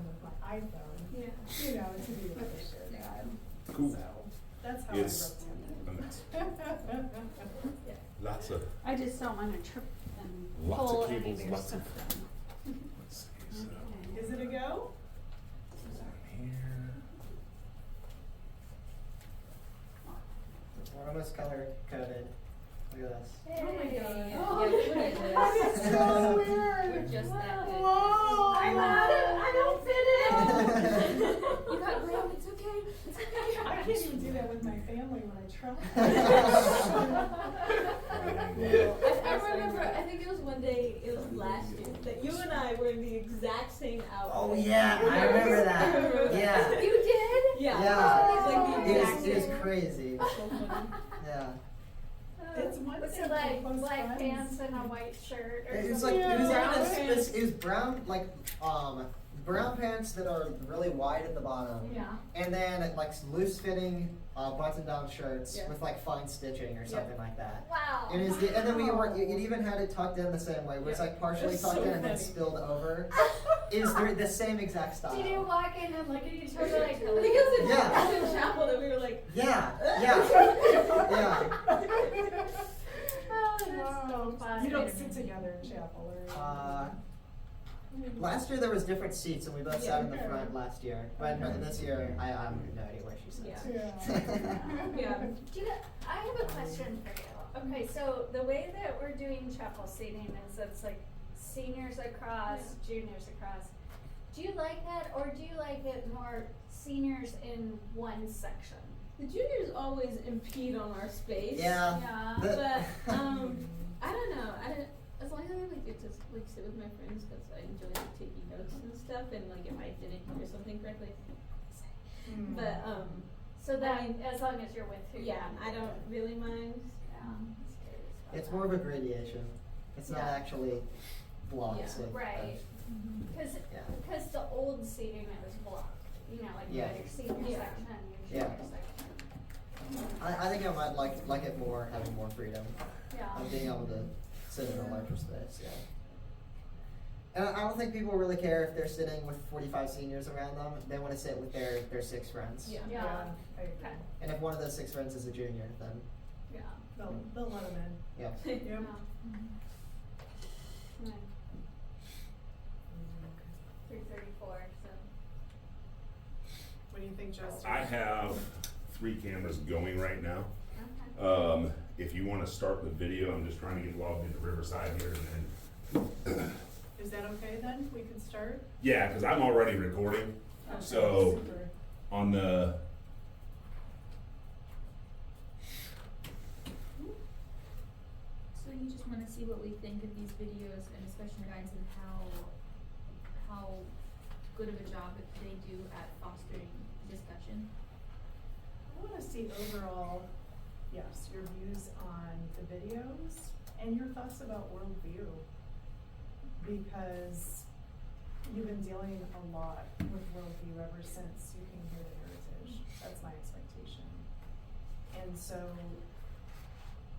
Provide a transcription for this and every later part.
with my iPhone. Yeah. You know, to be able to share that. Cool. So that's how It's I wrote a mess. it. Lots of, I just don't wanna trip and Lots of pull any cables, of your lots of- stuff down. let's see, so, Okay. Is it a go? here. We're almost color coded. Look at this. Oh my god. Oh, Yeah, that is so weird. We're just that good. Whoa. I don't fit in. You got room, it's okay. It's okay. I can't even do that with my family when I try. I remember, I think it was one day, it was last year, that you and I were in the exact same outfit. Oh yeah, I remember that. Yeah. You did? Yeah. Yeah. It's like the It exact was same. crazy. Yeah. It's one What's thing it to like, close black friends. pants and a white shirt or It was something? like it was Yeah. like it was brown brown pants that are really wide at the bottom. Yeah. And then like loose fitting button down shirts Yeah. with like fine stitching or something like that. Wow. And and then it even had it tucked in the same way, where it's like partially That's tucked so in and then funny. spilled over. Is the same exact style. Did you walk in and look at each other like, I think it was in, Yeah. it was in chapel that we were like, Yeah, yeah, yeah. oh, that's so fun. You don't sit together in chapel or Last year there was different seats and we both sat in the Okay. front last year, but this year I have no idea where she sits. Yeah. yeah. Do you, I have a question for you. Okay, so the way that we're doing chapel seating is it's like seniors across, juniors across. Do you like that, or do you like it more seniors in one section? The juniors always impede on our space. Yeah. Yeah. The- But, I don't know, as long as I like get to like sit with my friends, cause I enjoy like taking notes and stuff, and like if I didn't hear something correctly, Mm. but, So that, as long as you're with who you yeah, I don't really mind. Yeah. It's good as It's well. more of a gradation. It's not Yeah. actually blocks Yeah. of Right. Cause, Yeah. cause the old seating it was blocked, you know, like you Yeah. had your senior Yeah. section, your Yeah. junior section. I think I might like it more, having more freedom. Yeah. Of being able to sit in a larger space, yeah. And I don't think people really care if they're sitting with 45 seniors around them. They want to sit with their 6 friends. Yeah. Yeah. I agree. Okay. And if one of those 6 friends is a junior, then Yeah. They'll let them in. yeah. Yep. Yeah. Right. 3:34, so. What do you think, Justin? I have 3 cameras going right now. Okay. If you wanna start the video, I'm just trying to get logged into Riverside here and then, Is that okay then? We can start? yeah, cause I'm already recording. Okay, So- super. On the, So you just wanna see what we think of these videos and especially guides and how good of a job they do at fostering discussion? I wanna see overall, yes, your views on the videos and your thoughts about worldview. Because you've been dealing a lot with worldview ever since you came here to Heritage. That's my expectation. And so,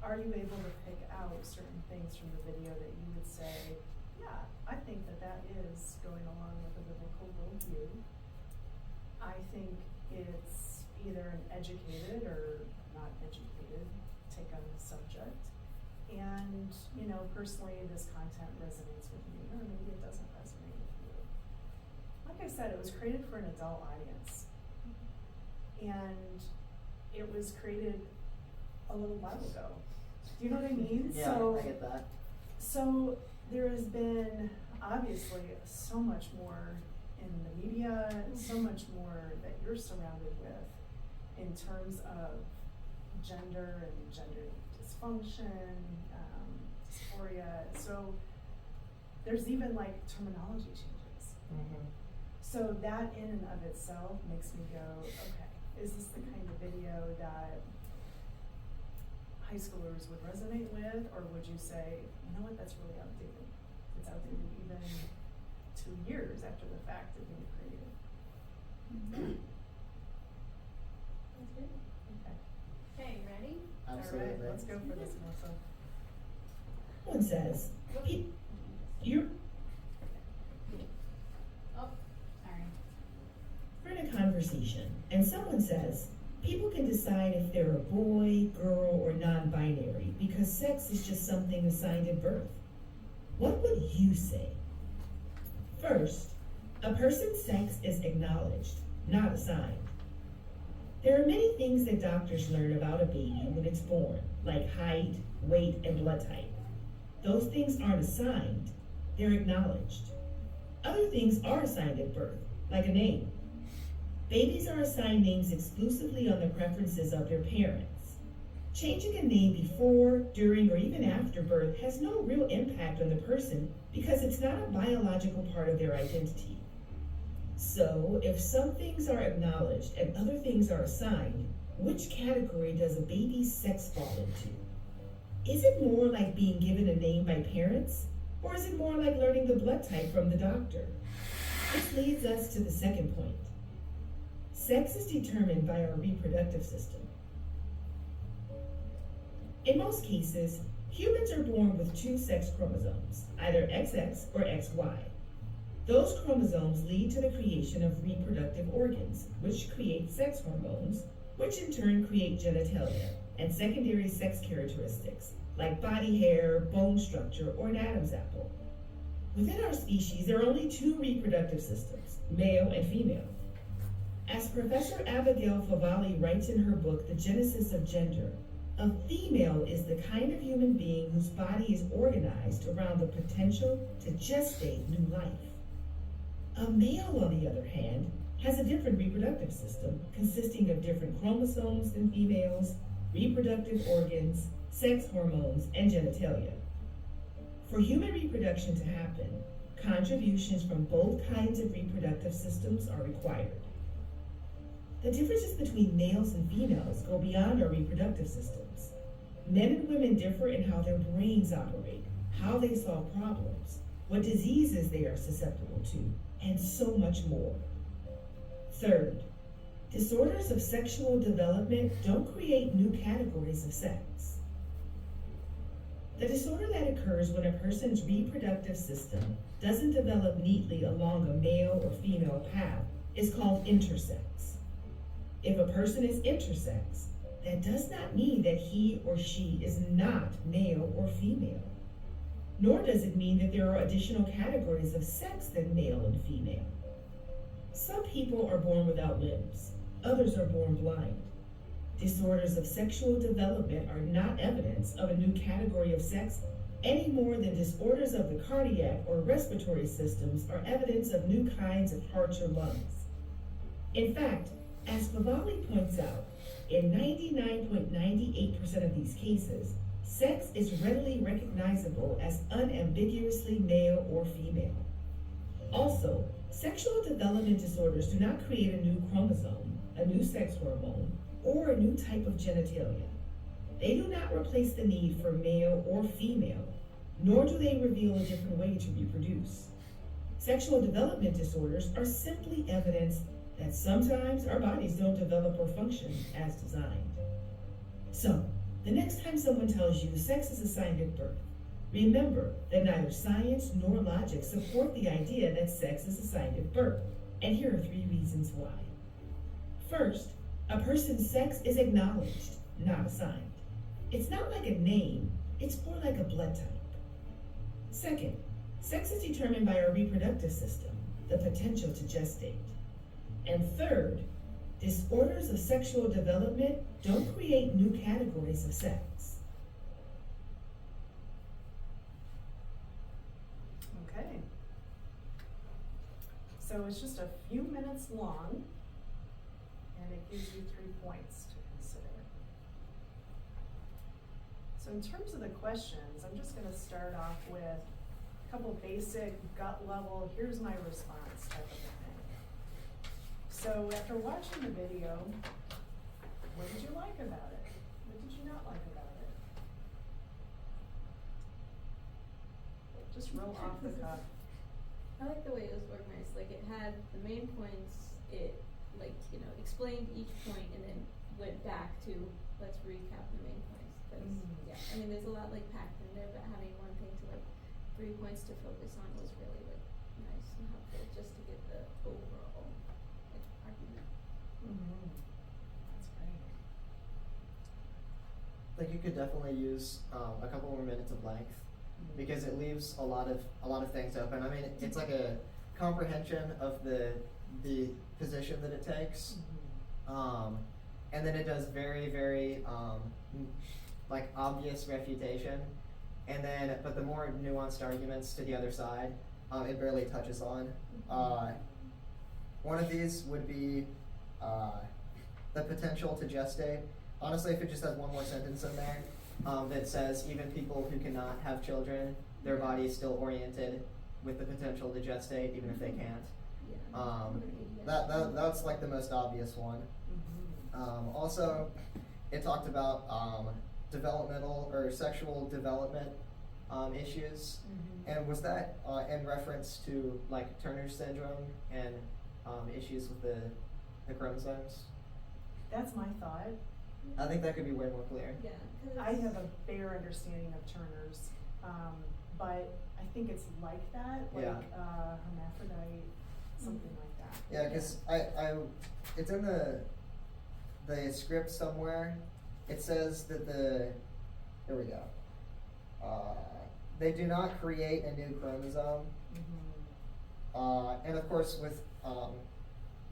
are you able to pick out certain things from the video that you would say, yeah, I think that that is going along with a biblical worldview. I think it's either an educated or not educated take on the subject. And, you know, personally, this content resonates with me, or maybe it doesn't resonate with you. Like I said, it was created for an adult audience. And it was created a little while ago. Do you know what I mean? Yeah, So, I get that. so there has been obviously so much more in the media, so much more that you're surrounded with in terms of gender and gender dysfunction, dysphoria. So there's even like terminology changes. Mm-hmm. So that in and of itself makes me go, okay, is this the kind of video that high schoolers would resonate with, or would you say, you know what, that's really outdated? It's outdated even 2 years after the fact of being created. That's good. Okay. Okay, you ready? Absolutely. All right, let's go for this, Melissa. One says, you Oh, sorry. conversation and someone says, people can decide if they're a boy, girl, or non-binary because sex is just something assigned at birth, what would you say? First, a person's sex is acknowledged, not assigned. There are many things that doctors learn about a baby when it's born, like height, weight, and blood type. Those things aren't assigned, they're acknowledged. Other things are assigned at birth, like a name. Babies are assigned names exclusively on the preferences of their parents. Changing a name before, during, or even after birth has no real impact on the person because it's not a biological part of their identity. So, if some things are acknowledged and other things are assigned, which category does a baby's sex fall into? Is it more like being given a name by parents, or is it more like learning the blood type from the doctor? This leads us to the second point. Sex is determined by our reproductive system. In most cases, humans are born with two sex chromosomes, either XX or XY. Those chromosomes lead to the creation of reproductive organs, which create sex hormones, which in turn create genitalia and secondary sex characteristics, like body hair, bone structure, or an Adam's apple. Within our species, there are only two reproductive systems, male and female. As Professor Abigail Favale writes in her book, The Genesis of Gender, a female is the kind of human being whose body is organized around the potential to gestate new life. A male, on the other hand, has a different reproductive system consisting of different chromosomes than females, reproductive organs, sex hormones, and genitalia. For human reproduction to happen, contributions from both kinds of reproductive systems are required. The differences between males and females go beyond our reproductive systems. Men and women differ in how their brains operate, how they solve problems, what diseases they are susceptible to, and so much more. Third, disorders of sexual development don't create new categories of sex. The disorder that occurs when a person's reproductive system doesn't develop neatly along a male or female path is called intersex. If a person is intersex, that does not mean that he or she is not male or female. Nor does it mean that there are additional categories of sex than male and female. Some people are born without limbs, others are born blind. Disorders of sexual development are not evidence of a new category of sex any more than disorders of the cardiac or respiratory systems are evidence of new kinds of hearts or lungs. In fact, as Favale points out, in 99.98% of these cases, sex is readily recognizable as unambiguously male or female. Also, sexual development disorders do not create a new chromosome, a new sex hormone, or a new type of genitalia. They do not replace the need for male or female, nor do they reveal a different way to reproduce. Sexual development disorders are simply evidence that sometimes our bodies don't develop or function as designed. So, the next time someone tells you sex is assigned at birth, remember that neither science nor logic support the idea that sex is assigned at birth, and here are 3 reasons why. First, a person's sex is acknowledged, not assigned. It's not like a name, it's more like a blood type. Second, sex is determined by our reproductive system, the potential to gestate. And third, disorders of sexual development don't create new categories of sex. Okay. So it's just a few minutes long, and it gives you 3 points to consider. So in terms of the questions, I'm just gonna start off with a couple basic gut level, here's my response type of a thing. So after watching the video, what did you like about it? What did you not like about it? Just real off the cuff. I like the way it was organized. Like, it had the main points, it, like, you know, explained each point and then went back to, let's recap the main points. Yeah, I mean, there's a lot, like, packed in there, but having one thing to, like, 3 points to focus on was really, like, nice and helpful just to get the overall, like, argument. That's great. I think you could definitely use a couple more minutes of length because it leaves a lot of things open. I mean, it's like a comprehension of the position that it takes, and then it does very, very like obvious refutation, and then but the more nuanced arguments to the other side, it barely touches on. One of these would be the potential to gestate. Honestly, if it just has one more sentence in there that says even people who cannot have children, their body is still oriented with the potential to gestate, even if they can't. Yeah. That's like the most obvious one. Also, it talked about developmental or sexual development issues, and was that in reference to like Turner syndrome and issues with the chromosomes? That's my thought. I think that could be way more clear. Yeah, 'cause I have a bare understanding of Turner's, but I think it's like that, like Yeah. hermaphrodite, something like that. Yeah, because it's in the script somewhere. It says that here we go. They do not create a new chromosome. And of course with,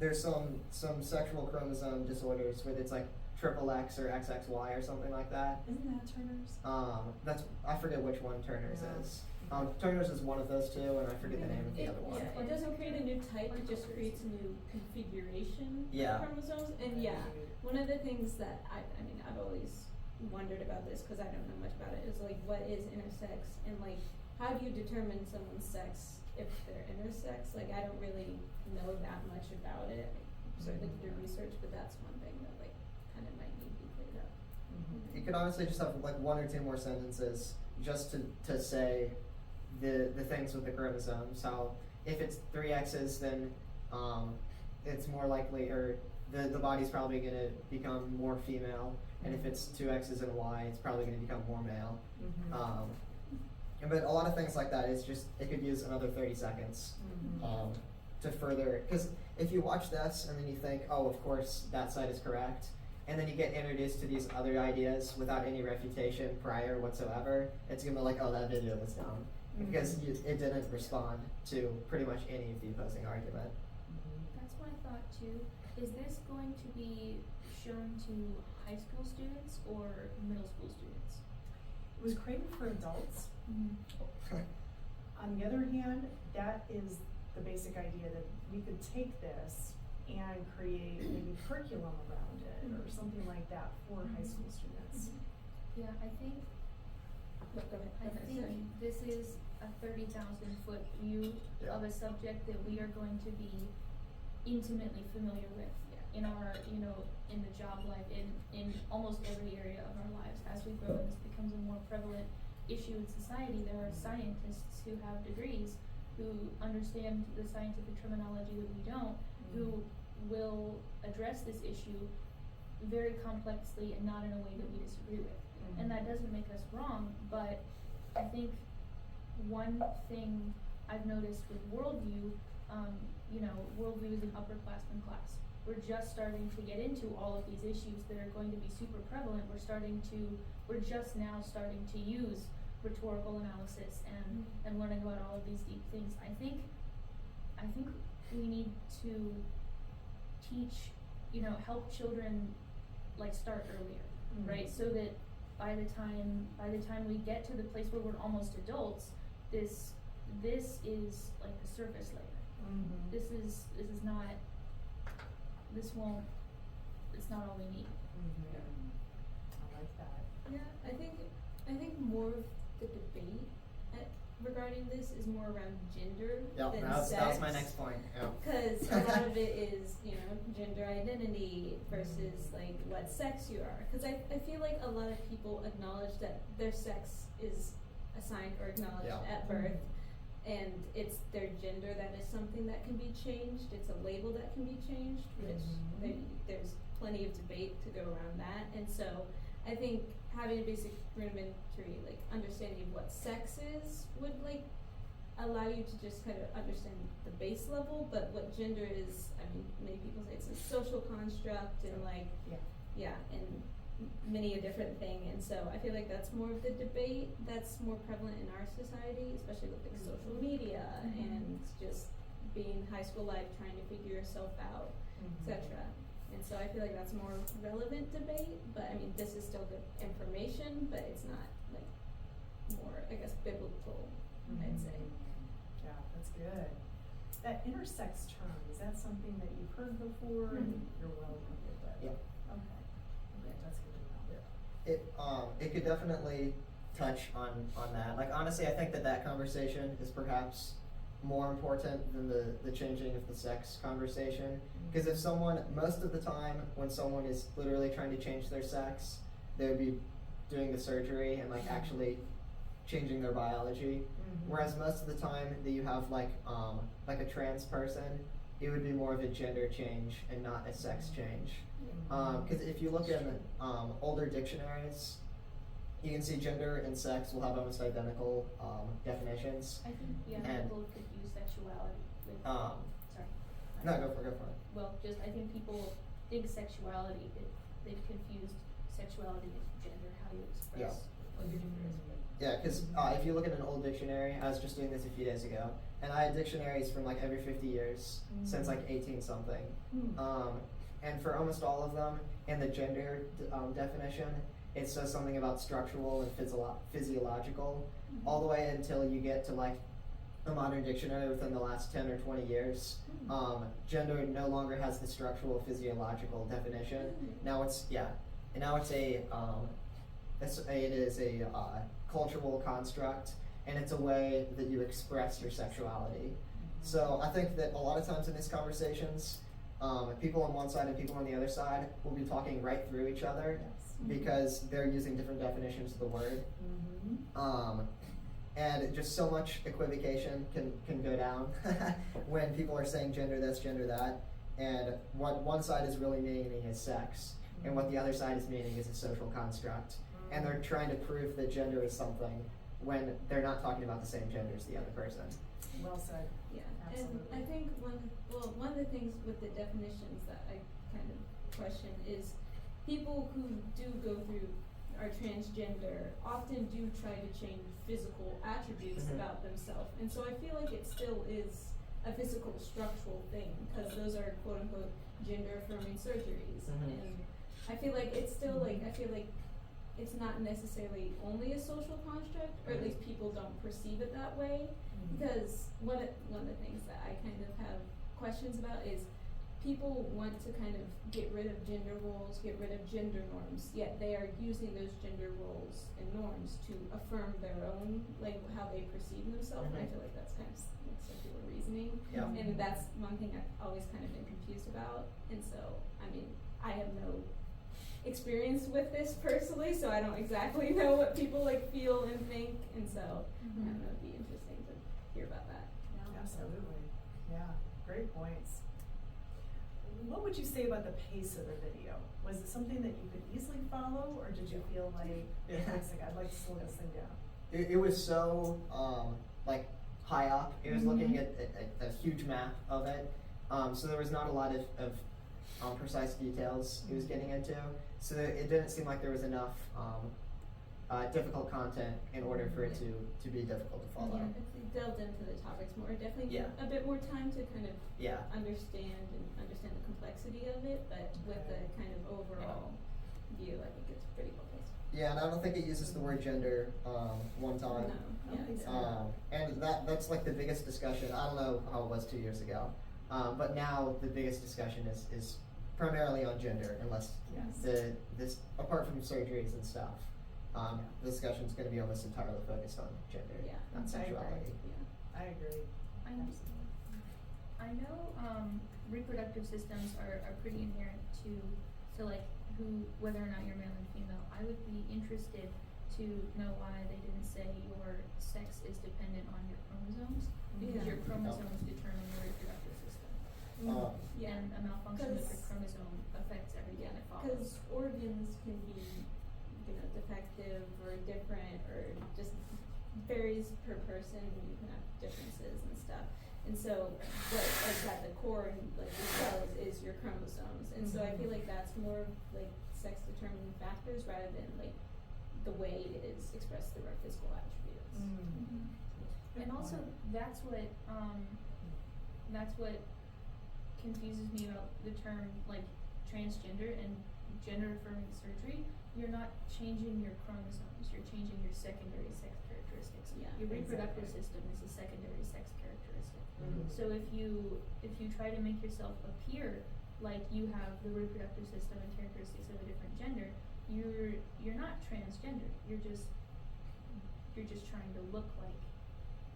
there's some sexual chromosome disorders where it's like XXX or XXY or something like that. Isn't that Turner's? I forget which one Turner's Yeah. is. Turner's is one of those two, and I forget the name of the other one. Yeah, it doesn't create a new type, it just creates a new configuration Yeah. of chromosomes. And yeah, one of the things that I mean, I've always wondered about this because I don't know much about it, is like what is intersex and like how do you determine someone's sex if they're intersex? Like I don't really know that much about it. I certainly could do research, but that's one thing that like kind of might need to be cleared up. You could honestly just have like one or two more sentences just to say the things with the chromosomes. How if it's 3 X's, then it's more likely, or the body's probably going to become more female, and if it's 2 X's and a Y, it's probably going to become more male. But a lot of things like that is just, it could use another 30 seconds to further, because if you watch this and then you think, oh, of course that side is correct, and then you get introduced to these other ideas without any refutation prior whatsoever, it's gonna be like, oh, that video was dumb, because it didn't respond to pretty much any of the opposing argument. That's my thought too. Is this going to be shown to high school students or middle school students? It was created for adults. On the other hand, that is the basic idea that we could take this and create maybe curriculum around it or something like that for high school students. Yeah, I think this is a 30,000-foot view Yeah. of a subject that we are going to be intimately familiar with in our, in the job life, in almost every area of our lives. As we grow and this becomes a more prevalent issue in society, there are scientists who have degrees, who understand the scientific terminology that we don't, who will address this issue very complexly and not in a way that we disagree with. And that doesn't make us wrong, but I think one thing I've noticed with worldview, worldview is an upperclassman class. We're just starting to get into all of these issues that are going to be super prevalent. We're just now starting to use rhetorical analysis and learning about all of these deep things. I think we need to teach, help children like start earlier, right? So that by the time we get to the place where we're almost adults, this is like the surface layer. This is not, it's not all we need. I like that. Yeah, I think more of the debate regarding this is more around gender Yeah, than that sex. was my next point. Yeah. Because a lot of it is, gender identity versus like what sex you are. Because I feel like a lot of people acknowledge that their sex is assigned or acknowledged Yeah. at birth, and it's their gender that is something that can be changed. It's a label that can be changed, which there's plenty of debate to go around that. And so I think having a basic rudimentary like understanding of what sex is would like allow you to just kind of understand the base level, but what gender is, I mean, many people say it's a social construct and like, Yeah. and many a different thing, and so I feel like that's more of the debate that's more prevalent in our society, especially with like social media and just being high school life, trying to figure yourself out, etc. And so I feel like that's more relevant debate, but I mean, this is still good information, but it's not like more, I guess, biblical, I'd say. Yeah, that's good. That intersex term, is that something that you've heard before and you're well acquainted with? Yeah. Okay. Okay, that's good to know. It could definitely touch on that. Like honestly, I think that conversation is perhaps more important than the changing of the sex conversation. Because if someone, most of the time, when someone is literally trying to change their sex, they would be doing the surgery and like actually changing their biology. Whereas most of the time that you have like a trans person, it would be more of a gender change and not a sex change. Because if you look in older dictionaries, you can see gender and sex will have almost identical definitions. I think, And- people confuse sexuality with, Um, sorry. no, go for it. Well, just, I think people think sexuality, they've confused sexuality and gender, how you express what your gender is. Yeah, because if you look at an old dictionary, I was just doing this a few days ago, and I had dictionaries from like every 50 years since like 18 something. And for almost all of them, in the gender definition, it says something about structural and physiological, all the way until you get to like a modern dictionary within the last 10 or 20 years. Gender no longer has the structural physiological definition. Now it's it is a cultural construct, and it's a way that you express your sexuality. So I think that a lot of times in these conversations, people on one side and people on the other side will be talking right through each other because they're using different definitions of the word. And just so much equivocation can go down when people are saying gender this, gender that, and what one side is really meaning is sex, and what the other side is meaning is a social construct. And they're trying to prove that gender is something when they're not talking about the same gender as the other person. Well said. Yeah, Absolutely. and I think one of the things with the definitions that I kind of question is people who do go through are transgender often do try to change physical attributes about themselves, and so I feel like it still is a physical structural thing because those are quote unquote gender affirming surgeries, and I feel like it's still like it's not necessarily only a social construct, or at least people don't perceive it that way. Because one of the things that I kind of have questions about is people want to kind of get rid of gender roles, get rid of gender norms, yet they are using those gender roles and norms to affirm their own, like how they perceive themselves. And I feel like that's kind of like circular reasoning. Yeah. And that's one thing I've always kind of been confused about. And so, I mean, I have no experience with this personally, so I don't exactly know what people like feel and think, and so I don't know, it'd be interesting to hear about that. Absolutely. Yeah, great points. What would you say about the pace of the video? Was it something that you could easily follow, or did you feel like, I'd like to slow this thing down? It was so like high up. It was looking at a huge map of it, so there was not a lot of precise details it was getting into. So it didn't seem like there was enough difficult content in order for it to be difficult to follow. Yeah, if we delved into the topics more, definitely Yeah. a bit more time to kind of Yeah. understand the complexity of it, but with the kind of overall view, I think it's pretty well paced. Yeah, and I don't think it uses the word gender one time. No, I don't think so. And that's like the biggest discussion. I don't know how it was 2 years ago, but now the biggest discussion is primarily on gender, unless this apart from surgeries and stuff. The discussion's going to be almost entirely focused on gender, Yeah. not I agree. sexuality. Yeah. I agree. I know reproductive systems are pretty inherent to like whether or not you're male and female. I would be interested to know why they didn't say your sex is dependent on your chromosomes, because your chromosomes determine your reproductive system. Yeah. And a malfunction with your 'Cause- chromosome affects everything that follows. Because organs can be, defective or different or just varies per person, you can have differences and stuff. And so what like at the core and like the cells is your chromosomes. And so I feel like that's more of, like sex determining factors rather than like the way it is expressed through our physical attributes. And also, that's what confuses me about the term like transgender and gender affirming surgery. You're not changing your chromosomes, you're changing your secondary sex characteristics. Yeah, Your reproductive exactly. system is a secondary sex characteristic. Mhm. So if you try to make yourself appear like you have the reproductive system and characteristics of a different gender, you're not transgender. You're just trying to look like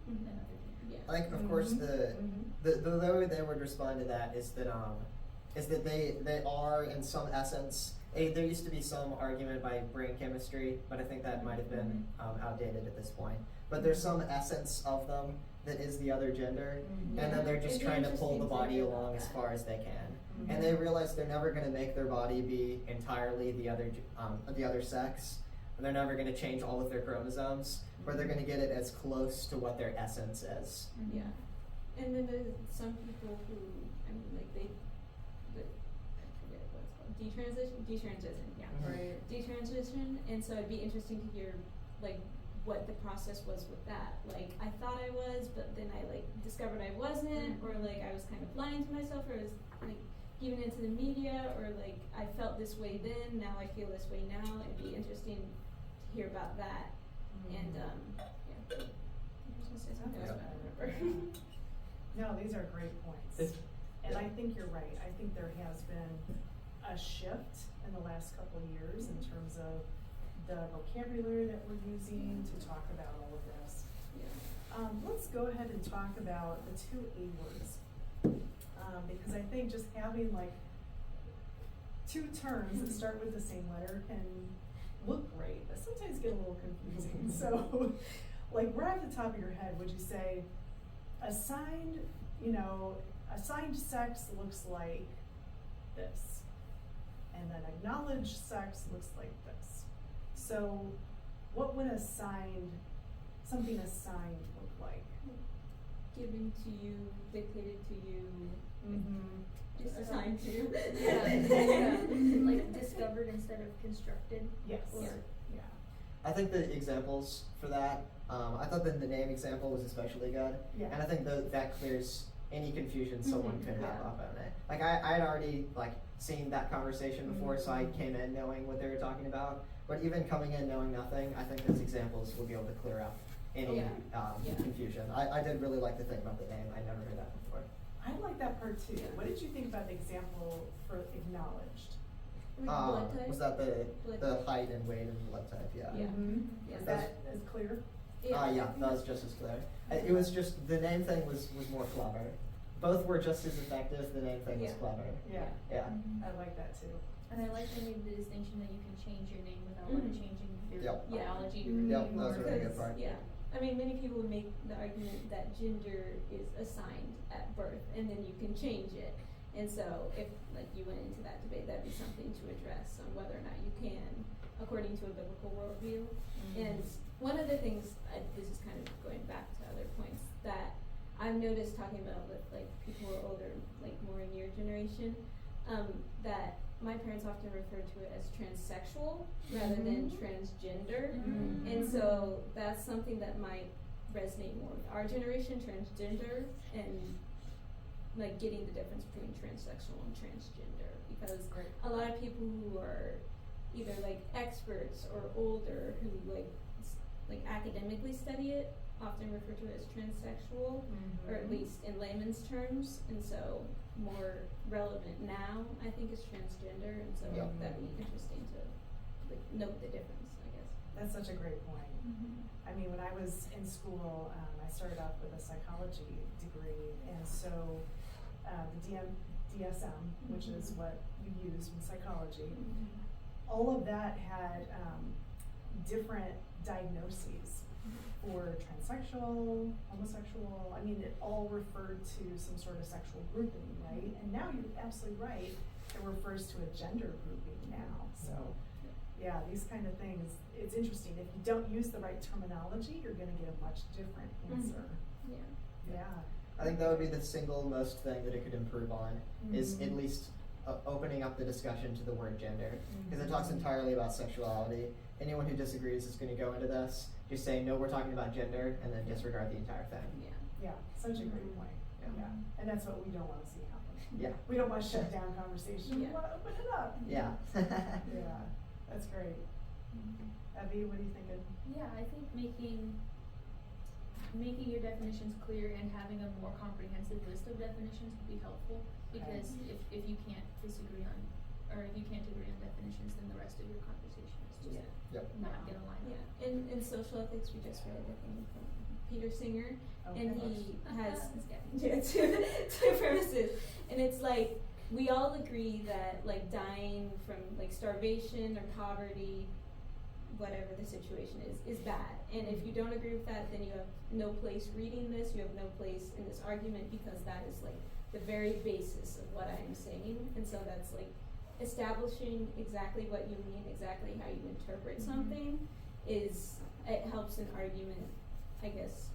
another gender. Yeah. Like, of course, the way they would respond to that is that they are in some essence. There used to be some argument by brain chemistry, but I think that might have been outdated at this point. But there's some essence of them that is the other gender, and then they're just It'd be trying to pull the interesting to body hear about along as that. far as they can. And they realize they're never going to make their body be entirely the other sex, and they're never going to change all of their chromosomes, but they're going to get it as close to what their essence is. Yeah. And then there's some people who, I mean, like I forget what it's called, detransition, yeah. Right. Detransition, and so it'd be interesting to hear, like, what the process was with that. Like, I thought I was, but then I, like, discovered I wasn't, or, like, I was kind of lying to myself, or I was, like, giving into the media, or, like, I felt this way then, now I feel this way now. It'd be interesting to hear about that. And, yeah. I was gonna say something else, but I don't remember. No, these are great points. And I think you're right. I think there has been a shift in the last couple of years in terms of the vocabulary that we're using to talk about all of this. Yeah. Let's go ahead and talk about the two A words. Because I think just having like two terms that start with the same letter can look great, but sometimes get a little confusing. So, like right off the top of your head, would you say assigned sex looks like this, and then acknowledged sex looks like this? So, what would something assigned look like? Given to you, dictated to you, just Uh, assigned to. Yeah. Like discovered instead of constructed. Yes. Or, Yeah. I think the examples for that, I thought that the name example was especially good. Yeah. And I think that clears any confusion someone could have Yeah. off on it. Like I had already like seen that conversation before, so I came in knowing what they were talking about. But even coming in knowing nothing, I think those examples will be able to clear up any Yeah. confusion. I did really like the thing about the name. I'd never heard that before. I like that part too. Yeah. What did you think about the example for acknowledged? Blood type? Was that Blood the type. height and weight and blood type? Yeah. Yeah. Mm-hmm. Yeah. Is that as clear? Yeah, that was just as clear. It was just, the name thing was more clever. Both were just as effective, the name thing was Yeah. clever. Yeah. Yeah. I like that too. And I like they made the distinction that you can change your name without like changing your Yep. biology to Mhm. Yep, remain that was a really good Because, part. yeah, I mean, many people would make the argument that gender is assigned at birth, and then you can change it. And so, if like you went into that debate, that'd be something to address on whether or not you can, according to a biblical worldview. And one of the things, this is kind of going back to other points that I've noticed talking about with like people who are older, like more in your generation, that my parents often refer to it as transsexual rather than transgender. And so that's something that might resonate more with our generation, transgender, and like getting the difference between transsexual and transgender, because Great. a lot of people who are either like experts or older who like academically study it often refer to it as transsexual, or at least in layman's terms, and so more relevant now I think is transgender, and so Yeah. that'd be interesting to like note the difference, I guess. That's such a great point. I mean, when I was in school, I started off with a psychology degree, and so the DSM, which is what you use in psychology, all of that had different diagnoses for transsexual, homosexual. I mean, it all referred to some sort of sexual grouping, right? And now you're absolutely right, it refers to a gender grouping now. So Yeah, these kind of things, it's interesting, if you don't use the right terminology, you're gonna get a much different answer. Yeah. Yeah. I think that would be the single most thing that it could improve on, is Mhm. at least opening up the discussion to the word gender. Because it talks entirely about sexuality. Anyone who disagrees is going to go into this just saying, no, we're talking about gender, and then disregard the entire thing. Yeah. Yeah, such a great point, Yeah. yeah, and that's what we don't wanna see happen. Yeah. We don't wanna shut down conversation, we Yeah. wanna open it up. Yeah. Yeah, that's great. Abby, what are you thinking? Yeah, I think making your definitions clear and having a more comprehensive list of definitions would be helpful, because if you can't disagree on, or if you can't agree on definitions, then the rest of your conversation is just Yeah. Yep. not gonna line up. Yeah, in social ethics, we just read a thing from Peter Singer, and Okay. he has It's getting- yeah, two premises, and it's like we all agree that like dying from like starvation or poverty, whatever the situation is bad. And if you don't agree with that, then you have no place reading this. You have no place in this argument, because that is like the very basis of what I'm saying. And so that's like establishing exactly what you mean, exactly how you interpret something, it helps an argument, I guess,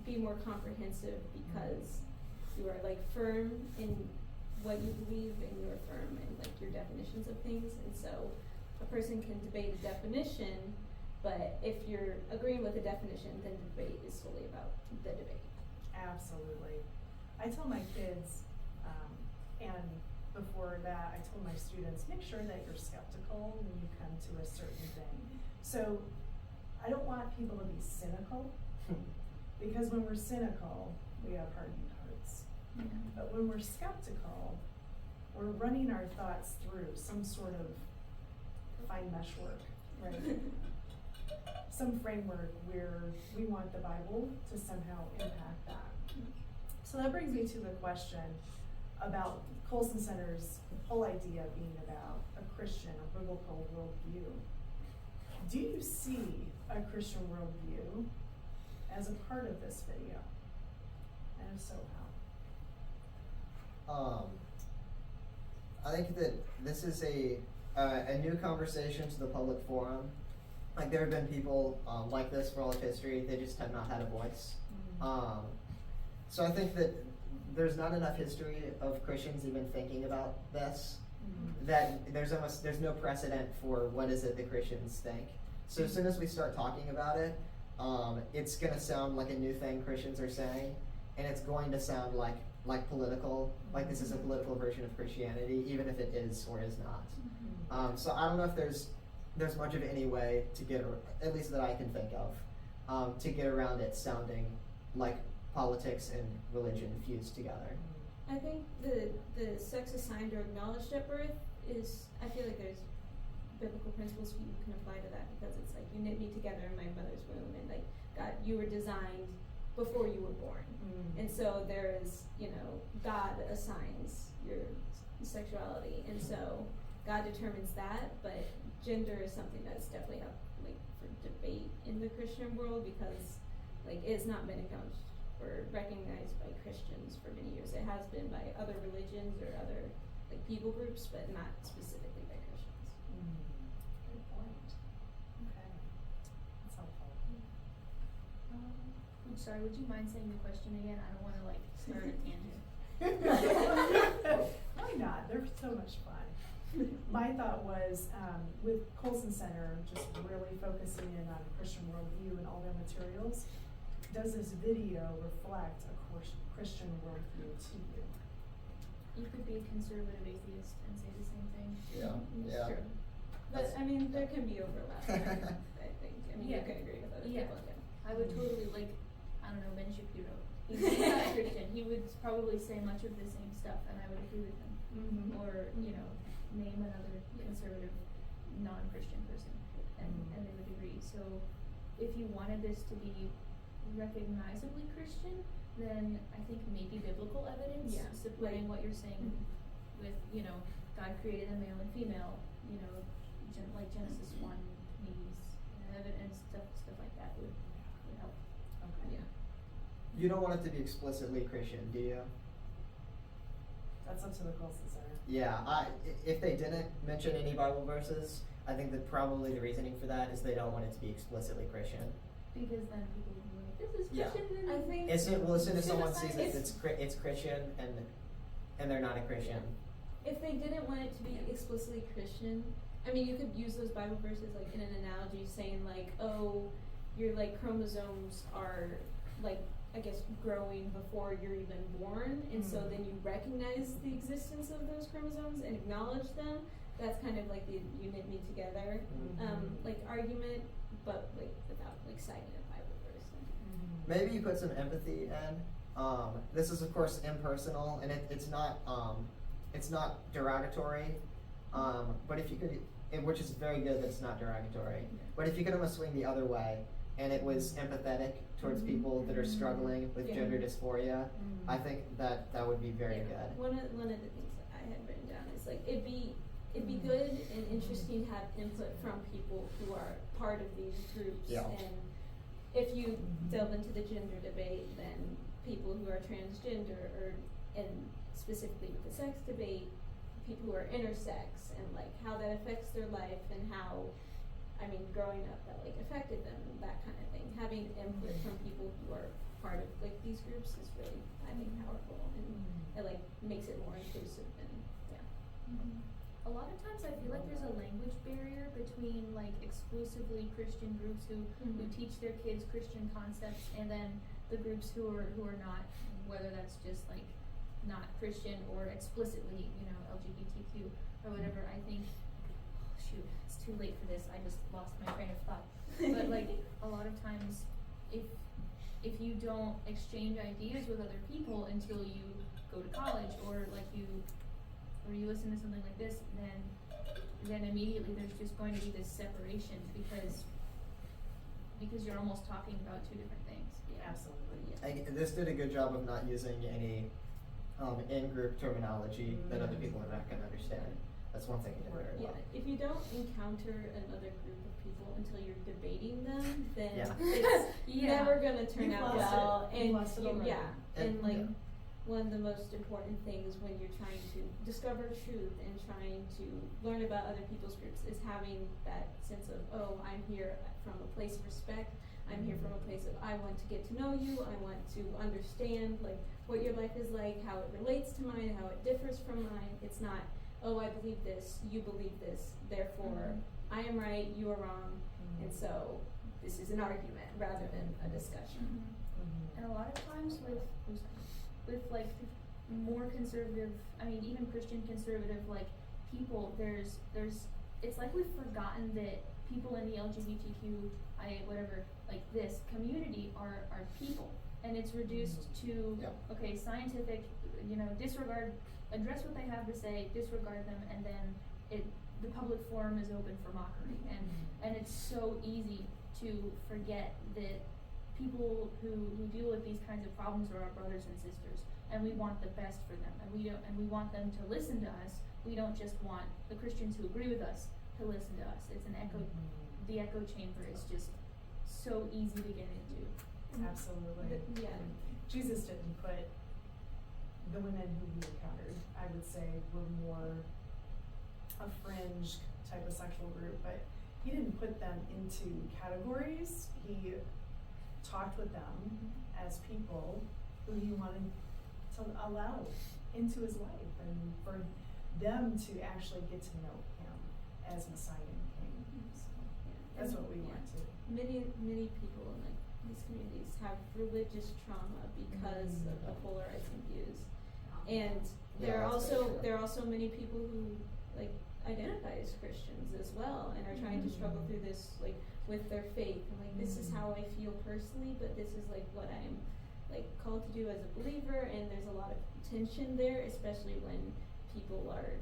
be more comprehensive, because you are like firm in what you believe, and you are firm in like your definitions of things. And so a person can debate a definition, but if you're agreeing with a definition, then the debate is solely about the debate. Absolutely. I tell my kids, and before that, I told my students, make sure that you're skeptical when you come to a certain thing. So I don't want people to be cynical, because when we're cynical, we have hardened hearts. Yeah. But when we're skeptical, we're running our thoughts through some sort of fine meshwork, right? Some framework where we want the Bible to somehow impact that. So that brings me to the question about Colson Center's whole idea being about a Christian, a biblical worldview. Do you see a Christian worldview as a part of this video? And if so, how? I think that this is a new conversation to the public forum. Like, there have been people like this for all of history, they just have not had a voice. So I think that there's not enough history of Christians even thinking about this, that there's no precedent for what is it that Christians think. So as soon as we start talking about it, it's gonna sound like a new thing Christians are saying, and it's going to sound like political, like this is a political version of Christianity, even if it is or is not. So I don't know if there's much of any way to get, at least that I can think of, to get around it sounding like politics and religion fused together. I think the sex assigned or acknowledged at birth is, I feel like there's biblical principles you can apply to that, because it's like you knit me together in my mother's womb, and like God, you were designed before you were born. And so there is, God assigns your sexuality, and so God determines that, but gender is something that's definitely up like for debate in the Christian world, because like it's not been acknowledged or recognized by Christians for many years. It has been by other religions or other like people groups, but not specifically by Christians. Good point. Okay. That's helpful. I'm sorry, would you mind saying the question again? I don't wanna like start a tangent. Why not? They're so much fun. My thought was, with Colson Center just really focusing in on Christian worldview and all their materials, does this video reflect a Christian worldview to you? You could be a conservative atheist and say the same thing. It's Yeah. true. But I mean, there can be overlap, right? I think. I mean, Yeah. you can agree with other Yeah. people. Yeah. I would totally I don't know, Ben Shapiro. He's not a Christian. He would probably say much of the same stuff, and I would agree with him. Or, name another conservative, non-Christian person, and they would agree. So, if you wanted this to be recognizably Christian, then I think maybe biblical evidence Yeah. supporting what you're saying with, God created a male and female, like Genesis 1, maybe evidence, stuff like that would help. Okay. Yeah. You don't want it to be explicitly Christian, do you? That's up to the Colson Center. Yeah, if they didn't mention any Bible verses, I think that probably the reasoning for that is they don't want it to be explicitly Christian. Because then people will be like, this is Yeah. Christian. I think As soon as someone Suicide sees it, is- it's Christian and they're not a Christian. if they didn't want it to be explicitly Christian, I mean, you could use those Bible verses like in an analogy saying like, oh, your like chromosomes are like, I guess, growing before you're even born, and so then you recognize the existence of those chromosomes and acknowledge them. That's kind of like the you knit me together, like argument, but like without like citing a Bible verse. Maybe you put some empathy in. This is of course impersonal, and it's not derogatory. But if you could, which is very good that it's not derogatory. But if you could almost swing the other way, and it was empathetic towards people that are struggling with Yeah. gender dysphoria, I think that would be very Yeah. good. One of the things that I had written down is like it'd be good and interesting to have input from people who are part of these groups. Yeah. And if you delve into the gender debate, then people who are transgender, or and specifically with the sex debate, people who are intersex, and like how that affects their life and how, I mean, growing up that like affected them, that kind of thing. Having input from people who are part of like these groups is really, I think, powerful, and it like makes it more inclusive and A lot of times I feel like there's a language barrier between like exclusively Christian groups who teach their kids Christian concepts, and then the groups who are not, whether that's just like not Christian or explicitly, you know, LGBTQ or whatever. I think, oh, shoot, it's too late for this. I just lost my train of thought. But like a lot of times, if you don't exchange ideas with other people until you go to college, or like you listen to something like this, then immediately there's just going to be this separation because you're almost talking about two different things. Yeah. Absolutely. This did a good job of not using any in-group terminology that other people are not going to understand. That's one thing you did very yeah. well. If you don't encounter another group of people until you're debating them, then Yeah. it's Yeah. never gonna turn You've out lost well. it. You've lost it already. yeah, and And- like yeah. one of the most important things when you're trying to discover truth and trying to learn about other people's groups is having that sense of, oh, I'm here from a place of respect. I'm here from a place of I want to get to know you. I want to understand like what your life is like, how it relates to mine, how it differs from mine. It's not, oh, I believe this, you believe this, therefore I am right, you are wrong, and so this is an argument rather than a discussion. And a lot of times with like more conservative, I mean even Christian conservative like people, there's it's like we've forgotten that people in the LGBTQIA whatever like this community are people, and it's reduced to Yeah. okay, scientific, you know, address what they have to say, disregard them, and then the public forum is open for mockery, and it's so easy to forget that people who deal with these kinds of problems are our brothers and sisters, and we want the best for them, and we want them to listen to us. We don't just want the Christians who agree with us to listen to us. It's an echo. The echo chamber is just so easy to get into. Absolutely. Yeah. Jesus didn't put the women who he encountered, I would say, were more a fringe type of sexual group, but he didn't put them into categories. He talked with them as people who he wanted to allow into his life, and for them to actually get to know him as Messiah and King. So that's what we want to. Many people in like these communities have religious trauma because of the polarizing views, and there Yeah, are that's very also true. there are also many people who like identify as Christians as well, and are trying to struggle through this like with their faith, and like this is how I feel personally, but this is like what I'm like called to do as a believer, and there's a lot of tension there, especially when people are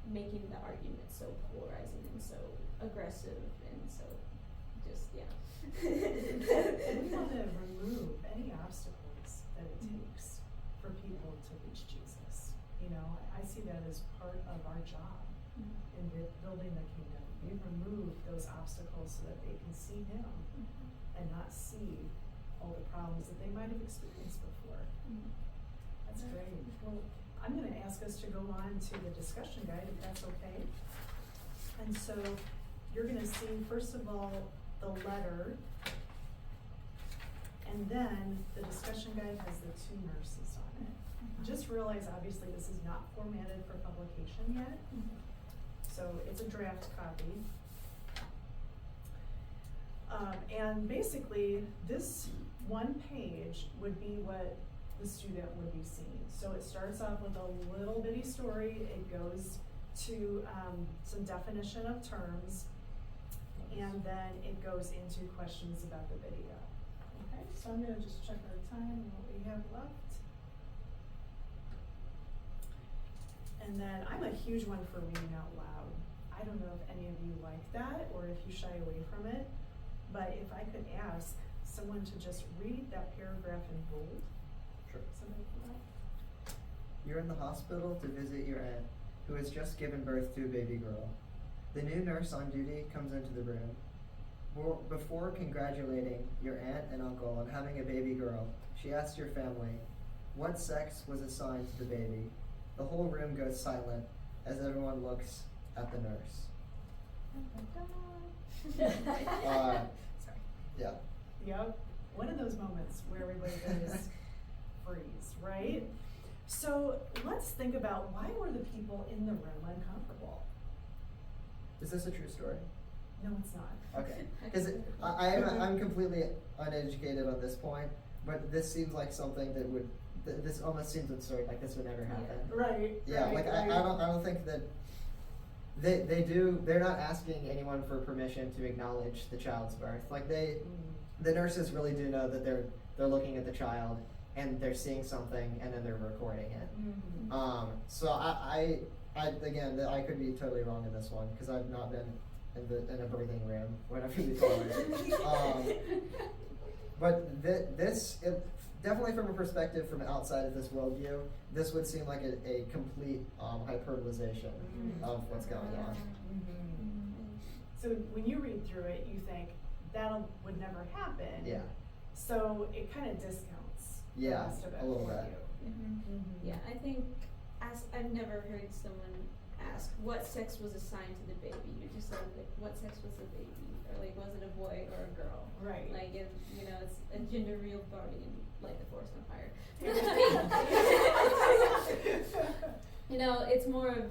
making the argument so polarizing and so aggressive and so just And we want to remove any obstacles that it takes for people to reach Jesus. You know, I see that as part of our job in building the kingdom. We remove those obstacles so that they can see him and not see all the problems that they might have experienced before. That's great. Well, I'm going to ask us to go on to the discussion guide, if that's okay. And so you're gonna see, first of all, the letter. And then the discussion guide has the 2 nurses on it. Just realize, obviously, this is not formatted for publication yet, so it's a draft copy. And basically, this one page would be what the student would be seeing. So it starts off with a little bitty story, it goes to some definition of terms, and then it goes into questions about the video. Okay, so I'm gonna just check our time and what we have left. And then I'm a huge one for reading out loud. I don't know if any of you like that or if you shy away from it, but if I could ask someone to just read that paragraph in bold. Sure. Somebody for that? You're in the hospital to visit your aunt, who has just given birth to a baby girl. The new nurse on duty comes into the room. Before congratulating your aunt and uncle on having a baby girl, she asks your family, what sex was assigned to the baby? The whole room goes silent as everyone looks at the nurse. Sorry. Yeah. Yep, one of those moments where everybody goes freeze, right? So let's think about, why were the people in the room uncomfortable? Is this a true story? No, it's not. Okay, because I'm completely uneducated on this point, but this seems like something that would, this almost seems absurd, like this would never happen. Right. Yeah, right, like right. I don't think that they're not asking anyone for permission to acknowledge the child's birth. Like the nurses really do know that they're looking at the child and they're seeing something and then they're recording it. Mhm. So I again, I could be totally wrong in this one because I've not been in a birthing room, whatever you call it. But this, definitely from a perspective from outside of this worldview, this would seem like a complete hyperbolization of what's going on. Mhm. So when you read through it, you think that would never happen. Yeah. So it kind of discounts the Yeah, rest of it a little for bit. you. Mhm. Yeah, I think I've never heard someone ask what sex was assigned to the baby. You're just like what sex was the baby, or like was it a boy or a girl? Right. Like if it's a gender real body and light the forest on fire. It's more of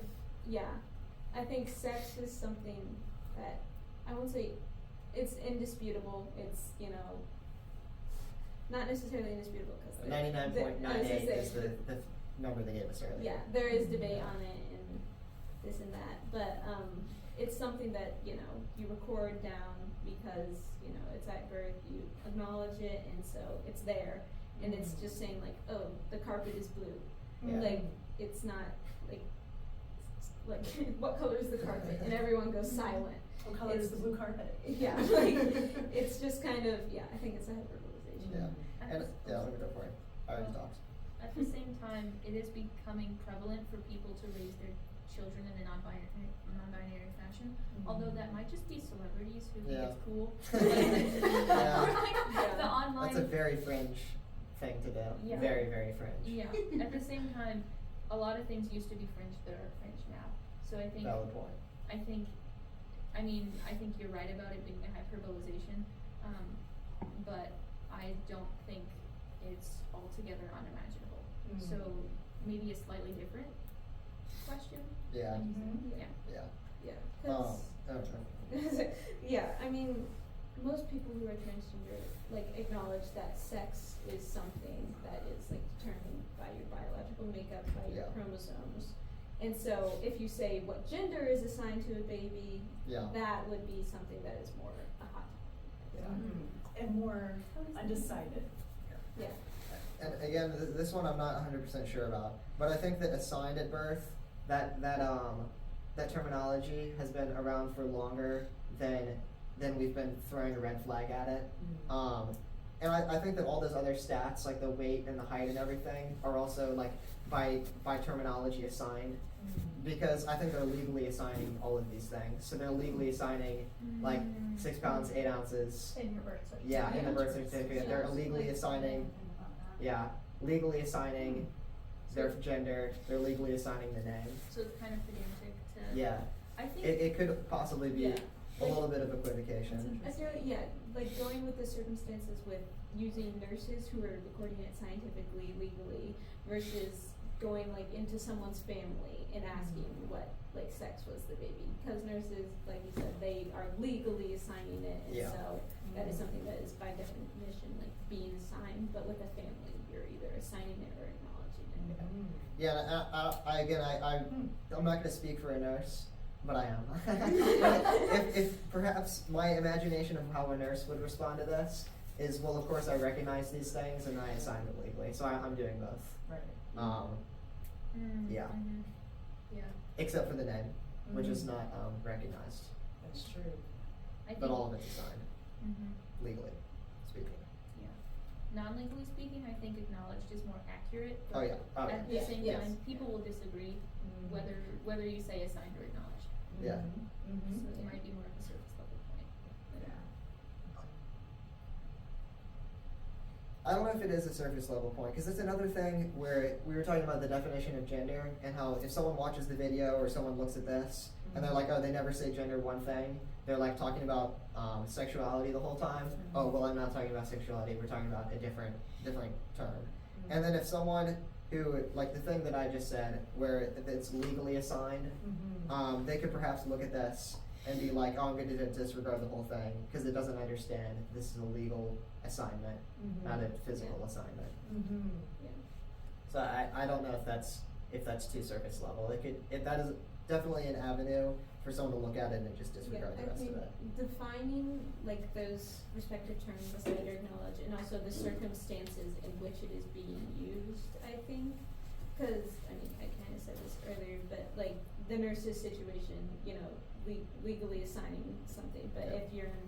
I think sex is something that I won't say it's indisputable. It's not necessarily indisputable because 99.98 is the number they gave us earlier. yeah, there is debate on it and this and that, but it's something that you record down because it's at birth, you acknowledge it, and so it's there, and it's just saying like, oh, the carpet is blue, Yeah. like it's not like what color is the carpet, and everyone goes silent. What color is the blue carpet? Yeah, like it's just kind of I think it's a hyperbolization. Yeah. And let me go for it. I already talked. At the same time, it is becoming prevalent for people to raise their children in a non-binary fashion. Although that might just be celebrities who think Yeah. it's cool. Yeah. Or like the online. That's a very fringe thing to do. Yeah. Very, very fringe. Yeah. At the same time, a lot of things used to be fringe that are fringe now. So I think Valid point. I think you're right about it being a hyperbolization, but I don't think it's altogether unimaginable. So maybe a slightly different question. Yeah. Mhm. Yeah. Yeah. Yeah, 'cause Okay. yeah, I mean, most people who are transgender acknowledge that sex is something that is determined by your biological makeup, by your Yeah. chromosomes. And so if you say what gender is assigned to a baby, Yeah. that would be something that is more a hot topic. Yeah. Mhm. And more undecided. Yeah. And again, this one I'm not 100% sure about, but I think that assigned at birth, that terminology has been around for longer than we've been throwing a red flag at it. And I think that all those other stats, like the weight and the height and everything, are also by terminology assigned, because I think they're legally assigning all of these things. So they're legally assigning 6 pounds, 8 ounces. In your birth certificate. Yeah, in the birth certificate, they're legally assigning. Yeah, legally assigning their gender. They're legally assigning the name. So it's kind of pedantic to. Yeah, I think. it could possibly be Yeah. a little bit of equivocation. I feel, yeah, like going with the circumstances with using nurses who are recording it scientifically, legally, versus going like into someone's family and asking what like sex was the baby. Because nurses, like you said, they are legally assigning it, and Yeah. so that is something that is by definition like being assigned. But with a family, you're either assigning it or acknowledging it. Yeah, and I'm not gonna speak for a nurse, but I am. But if perhaps my imagination of how a nurse would respond to this is, well, of course I recognize these things and I assign them legally, so I'm doing both. Right. Yeah. Yeah, Except for the name, which is Mhm. not recognized, That's true. I think. but all of it's assigned Mhm. legally speaking. Yeah. Non-legally speaking, I think acknowledged is more accurate. Oh, but yeah. Oh, At yeah. the same Yes. time, people will disagree Mhm. whether you say assigned or acknowledged. Yeah. Mhm. So it might be more of a surface level point. Yeah. I don't know if it is a surface level point, because it's another thing where we were talking about the definition of gender and how if someone watches the video or someone looks at this and they're like, oh, they never say gender one thing, they're like talking about sexuality the whole time. Oh, well, I'm not talking about sexuality, we're talking about a different term. And then if someone who, like the thing that I just said, where it's legally assigned, Mhm. they could perhaps look at this and be like, oh, I'm going to disregard the whole thing because it doesn't understand this is a legal assignment, not a physical assignment. Mhm. So I don't know if that's too surface level. That is definitely an avenue for someone to look at it and just disregard the I rest think of it. defining like those respective terms, assigned or acknowledged, and also the circumstances in which it is being used, I think. Because, I mean, I kind of said this earlier, but like the nurse's situation, you know, legally assigning something, but Yeah. if you're in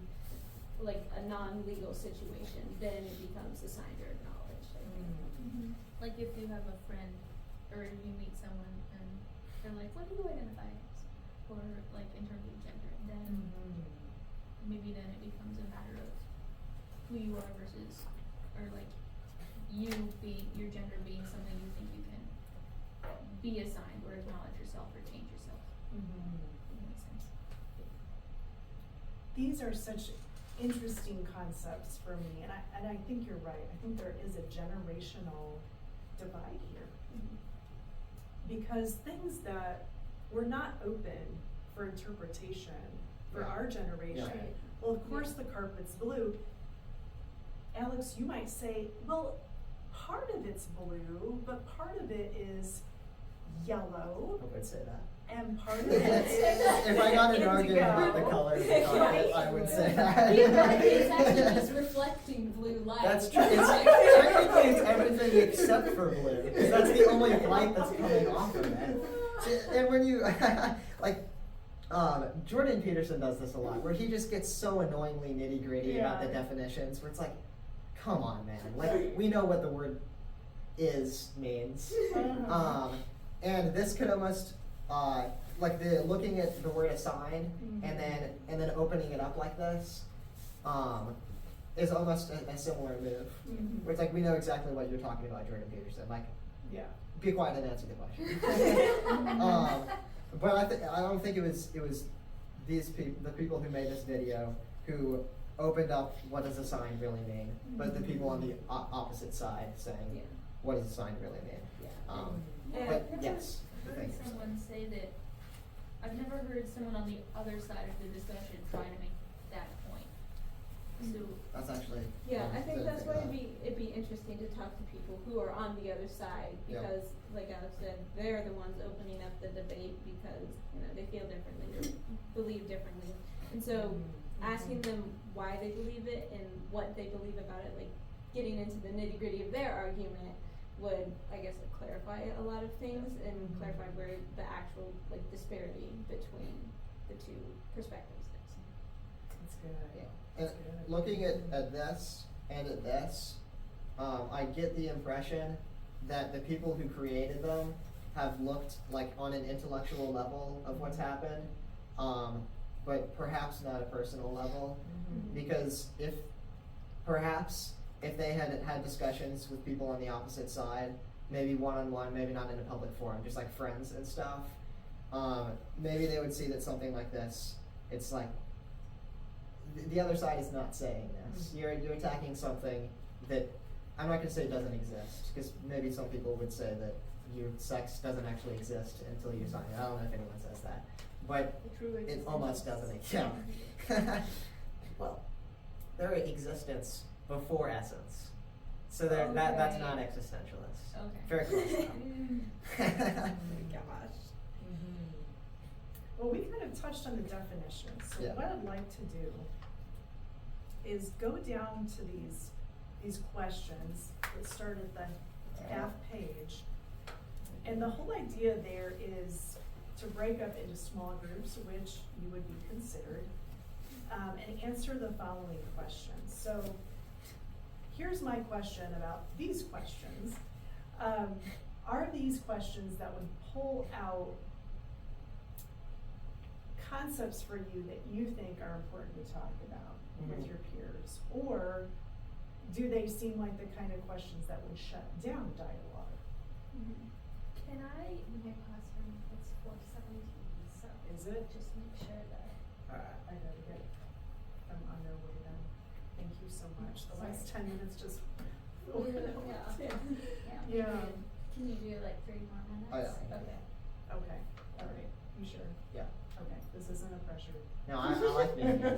like a non-legal situation, then it becomes assigned or acknowledged, I think. Mhm. Like if you have a friend or you meet someone and they're like, what do you identify as? Or like in terms of gender, then Mhm. maybe then it becomes a matter of who you are versus, or like you being, your gender being something you think you can be assigned or acknowledge yourself or change yourself. Mhm. That makes sense. These are such interesting concepts for me, and I think you're right. I think there is a generational divide here. Because things that were not open for interpretation for Yeah. our generation, Yeah. well, of course the carpet's blue. Alex, you might say, well, part of it's blue, but part of it is yellow, I would say that. and part of it is If I got an argument about the indigo. color of the carpet, I would say that. It's actually just reflecting blue light. That's true. Technically it's everything except for blue, because that's the only light that's coming off of it. See, and when you Jordan Peterson does this a lot, where he just gets so annoyingly nitty gritty about the Yeah. definitions, where it's like, come on, man, like we know what the word is means. Uh-huh. And this could almost like the looking at the word assigned and then opening it up like this is almost a similar move. Mhm. Where it's like we know exactly what you're talking about, Jordan Peterson. Like, Yeah. be quiet and answer the question. But I don't think it was the people who made this video who opened up what does assigned really mean, but the people on the opposite side saying Yeah. what does assigned really mean. Yeah. Yeah, But I've yes, never thank heard you. someone say that, I've never heard someone on the other side of the discussion try to make that point. So, That's actually Yeah, I think didn't that's of why that. it'd be interesting to talk to people who are on the other side, Yeah. because like Alex said, they're the ones opening up the debate because, you know, they feel differently or believe differently. And so asking them why they believe it and what they believe about it, like getting into the nitty gritty of their argument would, I guess, clarify a lot of things and clarify where the actual like disparity between the two perspectives is. That's good. Yeah. That's And good. looking at this and at this, I get the impression that the people who created them have looked like on an intellectual level of what's happened, but perhaps not a personal level. Mhm. Because if they had discussions with people on the opposite side, maybe one-on-one, maybe not in a public forum, just like friends and stuff, maybe they would see that something like this, it's like the other side is not saying this. Mhm. You're attacking something that, I'm not gonna say it doesn't exist, because maybe some people would say that your sex doesn't actually exist until you sign it. I don't know if anyone says that, but The true it almost doesn't, yeah. Well, there is existence before essence, so that's Okay. not existentialist. Okay. Very close though. Gosh. Mhm. Well, we kind of touched on the definition, so Yeah. what I'd like to do is go down to these questions that start at the half page. And the whole idea there is to break up into small groups, which you would be considered, and answer the following questions. So here's my question about these questions. Are these questions that would pull out concepts for you that you think are important to talk about with Mhm. your peers? Or do they seem like the kind of questions that would shut down dialogue? Can I, my classroom, it's 4:17, so. Is it? Just make sure that. I gotta get them on their way then. Thank you so much. The last 10 minutes just. Yeah. Can you do like 3 more minutes? Oh, yeah. Okay. Okay, all right. You sure? Yeah. Okay, this isn't a pressure. No, I like being here.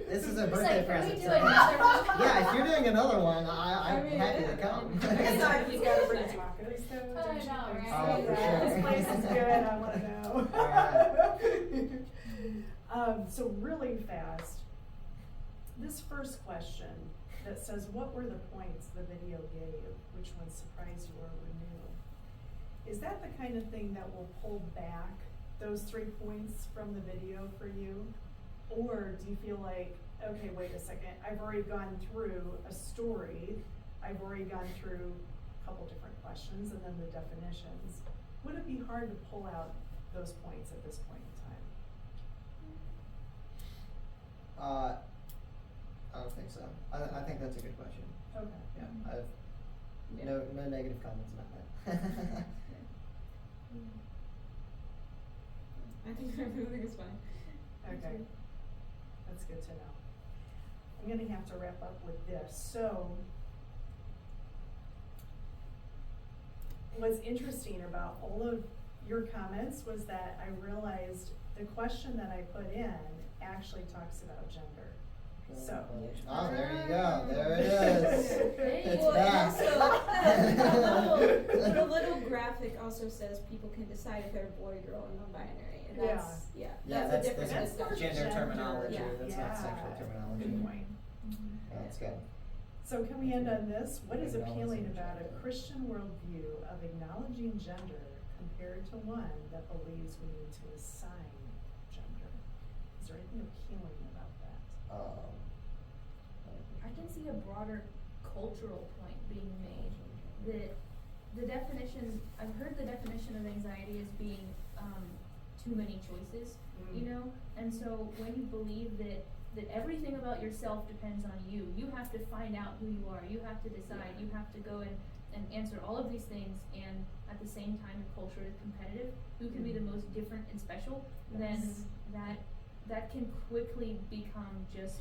This is a It's birthday like, present. can we do so- another one? Yeah, if you're doing another one, I'm I mean, happy yeah. to come. Besides, you gotta bring tacos though, I don't you know, think? right? Oh, for Yeah, sure. This place is good, I wanna know. Alright. So really fast, this first question that says, what were the points the video gave? Which ones surprised you or were new? Is that the kind of thing that will pull back those 3 points from the video for you? Or do you feel like, okay, wait a second, I've already gone through a story, I've already gone through a couple different questions and then the definitions. Would it be hard to pull out those points at this point in time? I don't think so. I think that's a good question. Okay. Yeah, I've Yeah. no negative comments about that. I think everything is fine. Okay, that's good to know. I'm gonna have to wrap up with this, so. What's interesting about all of your comments was that I realized the question that I put in actually talks about gender. So. Oh, there you go. There it is. It's Well, back. and also, the little graphic also says people can decide if they're boy, girl, or non-binary, and that's, yeah, Yeah, that's a that's different That's more discussion. gender terminology. Yeah. That's not sexual terminology. Good point. Yeah, that's good. So can we end on this? What is appealing Acknowledging about a gender. Christian worldview of acknowledging gender compared to one that believes we need to assign gender? Is there anything appealing about that? I can see a broader cultural point being made, that the definition, I've heard the definition of anxiety as being, too many choices, you know? And so when you believe that everything about yourself depends on you, you have to find out who you are, you have to decide, you have to go and answer all of these things, and at the same time your culture is competitive, who can be the most different and special, then that can quickly become just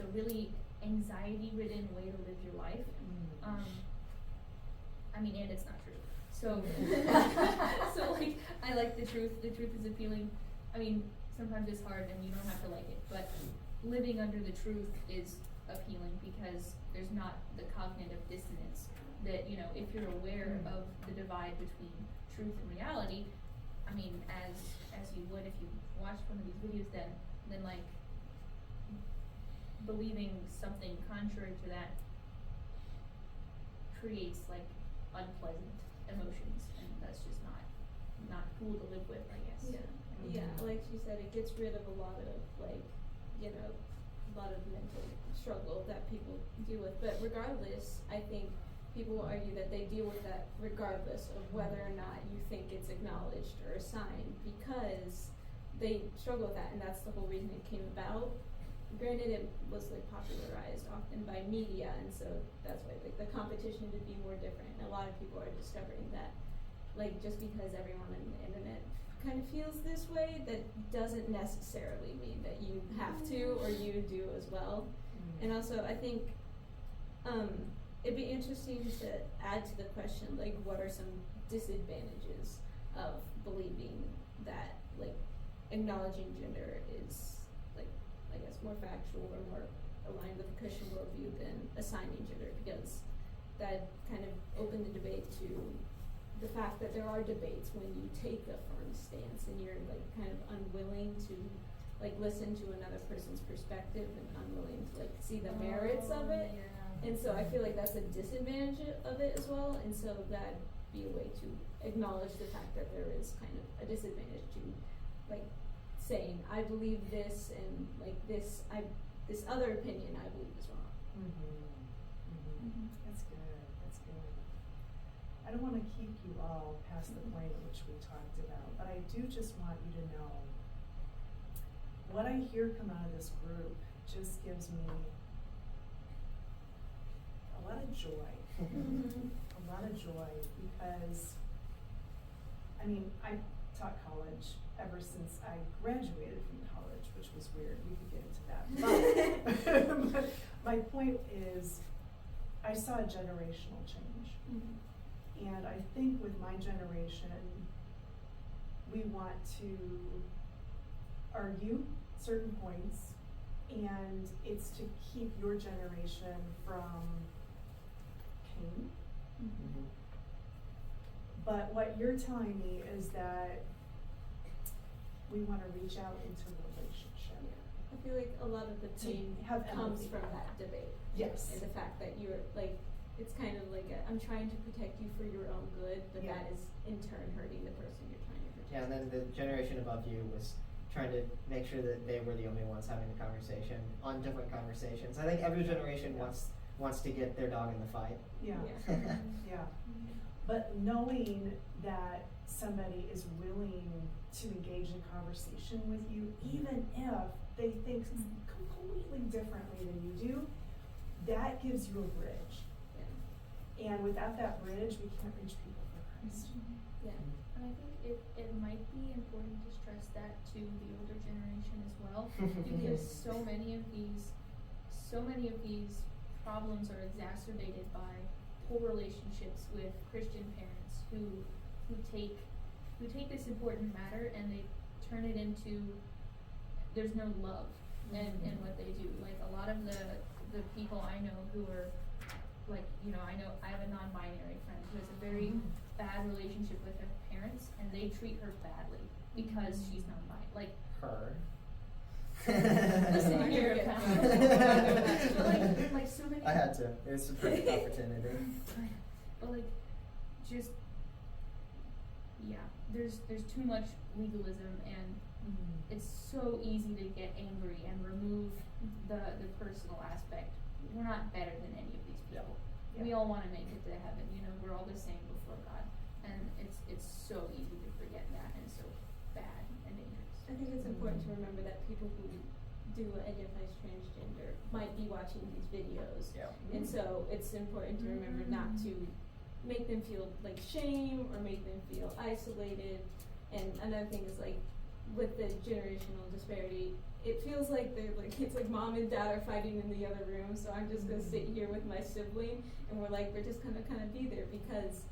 a really anxiety-ridden way to live your life. I mean, and it's not true. So, so like, I like the truth is appealing. I mean, sometimes it's hard and you don't have to like it, but living under the truth is appealing because there's not the cognitive dissonance that, you know, if you're aware of the divide between truth and reality, I mean, as you would if you watched one of these videos, then like, believing something contrary to that creates like unpleasant emotions, and that's just not cool to live with, I guess. Yeah, yeah, like she said, it gets rid of a lot of like, you know, a lot of mental struggle that people deal with. But regardless, I think people will argue that they deal with that regardless of whether or not you think it's acknowledged or assigned, because they struggle with that, and that's the whole reason it came about. Granted, it was like popularized often by media, and so that's why like the competition would be more different. And a lot of people are discovering that, like, just because everyone on the internet kind of feels this way, that doesn't necessarily mean that you have to or you do as well. And also, I think it'd be interesting to add to the question, like, what are some disadvantages of believing that, like, acknowledging gender is, like, I guess, more factual or more aligned with the Christian worldview than assigning gender, because that kind of opened the debate to the fact that there are debates when you take a firm stance and you're, like, kind of unwilling to, like, listen to another person's perspective and unwilling to, like, see the merits of it. And so I feel like that's a disadvantage of it as well, and so that'd be a way to acknowledge the fact that there is kind of a disadvantage to, like, saying, I believe this, and, like, this other opinion I believe is wrong. That's good, that's good. I don't wanna keep you all past the point at which we talked about, but I do just want you to know what I hear come out of this group just gives me a lot of joy. A lot of joy, because, I mean, I taught college ever since I graduated from college, which was weird. We could get into that. But my point is, I saw a generational change. And I think with my generation, we want to argue certain points, and it's to keep your generation from pain. But what you're telling me is that we want to reach out into relationship. I feel like a lot of the pain have comes empathy. from that debate. Yes. And the fact that you're, like, it's kind of like I'm trying to protect you for your own good, but Yeah. that is in turn hurting the person you're trying to protect. Yeah, and then the generation above you was trying to make sure that they were the only ones having the conversation on different conversations. I think every generation wants to get their dog in the fight. Yeah. Yeah. Yeah. But knowing that somebody is willing to engage in conversation with you, even if they think completely differently than you do, that gives you a bridge. Yeah. And without that bridge, we can't reach people for Christ. Yeah. And I think it might be important to stress that to the older generation as well, because so many of these problems are exacerbated by poor relationships with Christian parents who take this important matter and they turn it into, there's no love in what they do. Like, a lot of the people I know who are, like, you know, I have a non-binary friend who has a very bad relationship with her parents, and they treat her badly because she's non-binary. Like, Her. listen here, Yeah. pal. But like so many. I had to. It was a perfect opportunity. But like, just, yeah, there's too much legalism, and it's so easy to get angry and remove the personal aspect. We're not better than any of these people. Yeah. We all want to make it to heaven, you know, we're all the same before God. And it's so easy to forget that, and so bad and dangerous. I think it's important to remember that people who do identify as transgender might be watching these videos. Yeah. And so it's important to remember not to make them feel like shame or make them feel isolated. And another thing is, like, with the generational disparity, it feels like it's like mom and dad are fighting in the other room, so I'm just gonna sit here with my sibling, and we're just gonna kind of be there because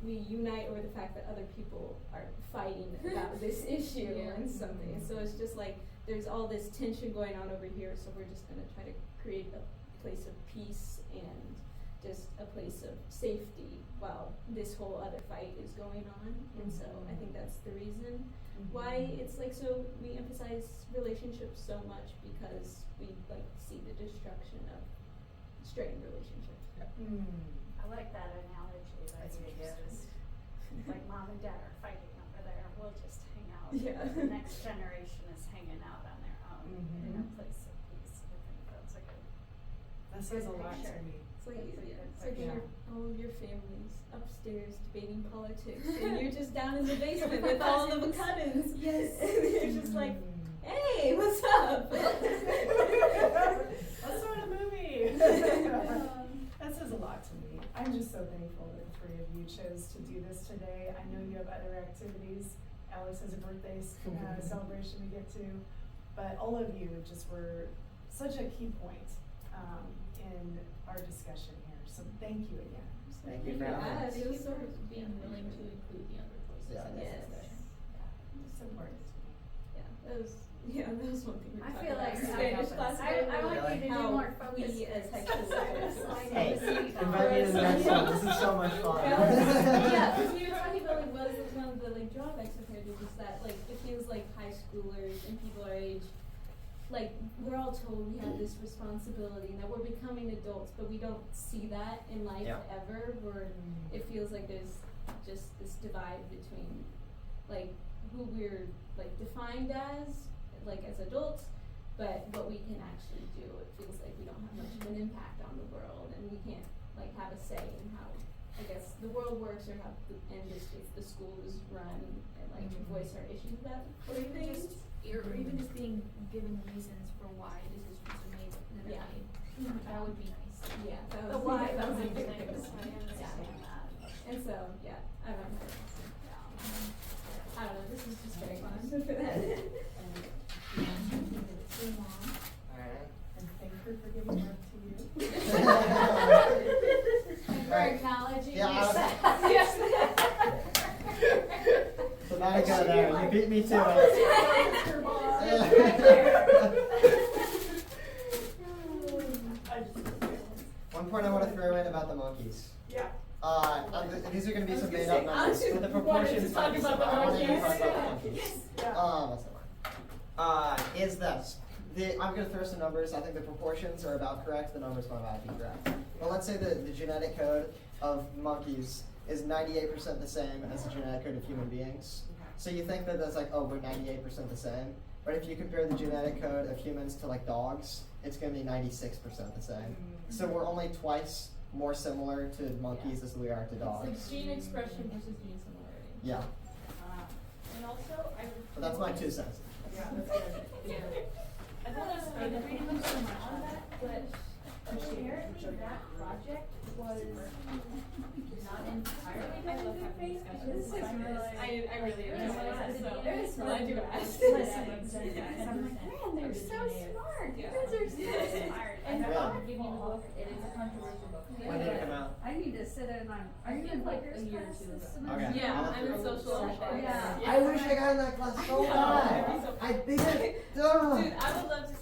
we unite over the fact that other people are fighting about this issue and something. And so it's just like there's all this tension going on over here, so we're just gonna try to create a place of peace and just a place of safety while this whole other fight is going on. And so I think that's the reason why it's like, so we emphasize relationships so much, because we like see the destruction of strained relationships. I like that analogy that That's you interesting. used. Like, mom and dad are fighting over there, and we'll just hang out. Yeah. The next generation is hanging out on their own in a place of peace. I think that's a good. That says a lot to picture. me. It's like, That's a good it's like picture. all of your families upstairs debating politics, and you're just down in the basement with all of the cousins. Yes. And you're just like, hey, what's up? Let's start a movie. That says a lot to me. I'm just so thankful that the three of you chose to do this today. I know you have other activities Alex has a birthday celebration to get to, but all of you just were such a key point, in our discussion here, so thank you again. Thank you for having us. Thank you for being willing to include the other voices Yeah. in this Yes. discussion. It's important to me. Yeah, that was one thing we I talked feel about like in Spanish class. I want you to do how more focus we as high groups. schoolers. Hey, Invite invite me to the next one, this is so much fun. Yeah, because we were talking about like what is one of the like drawbacks of heritage is that like it feels like high schoolers and people our age, like we're all told we have this responsibility and that we're becoming adults, but we don't see that in life Yeah. ever. Where it feels like there's just this divide between like who we're like defined as like as adults, but what we can actually do. It feels like we don't have much of an impact on the world, and we can't like have a say in how I guess the world works or how the school is run and like voice our issues about Or even things. just, or even just being given reasons for why decisions are made that are Yeah. made. That would be nice. Yeah, that The was why that was a behind big things, thing. I understand that. And so yeah, I don't know. I don't know. This is just very fun for that. Alright. And thank her for giving birth to you. And for Right. acknowledging Yeah, your I- So now I go there, you beat me to it. One point I wanna throw in about the monkeys. Yeah. These are gonna be I was some gonna made up say, numbers, I but the wanted to proportions talk might be about similar. the I wanted to monkeys. talk about the monkeys. Yeah. That's the one. Is this. I'm gonna throw some numbers, I think the proportions are about correct, the numbers might not be correct. But let's say the genetic code of monkeys is 98% the same as the genetic code of human beings. So you think that that's like, oh, we're 98% the same. But if you compare the genetic code of humans to like dogs, it's gonna be 96% the same. So we're only twice more similar to monkeys as we are to dogs. It's like gene expression versus gene similarity. Yeah, And also, I would. but that's my 2 cents. Yeah, that's good. Yeah. I thought I was reading on that, but apparently that project was not entirely faith-based. This is really, I really enjoyed it, so It was glad you fun. asked. I'm like, man, they're so smart. You guys are so smart. And Yeah. I'll give you the book, it is a controversial book. When did it come out? I need to sit in on, are you in Like Quakers a year or class two this ago. semester? Okay. Yeah, I'll I'm in have to- social ethics. Yeah. I wish I got in that class so bad. I think I, Dude, I would love to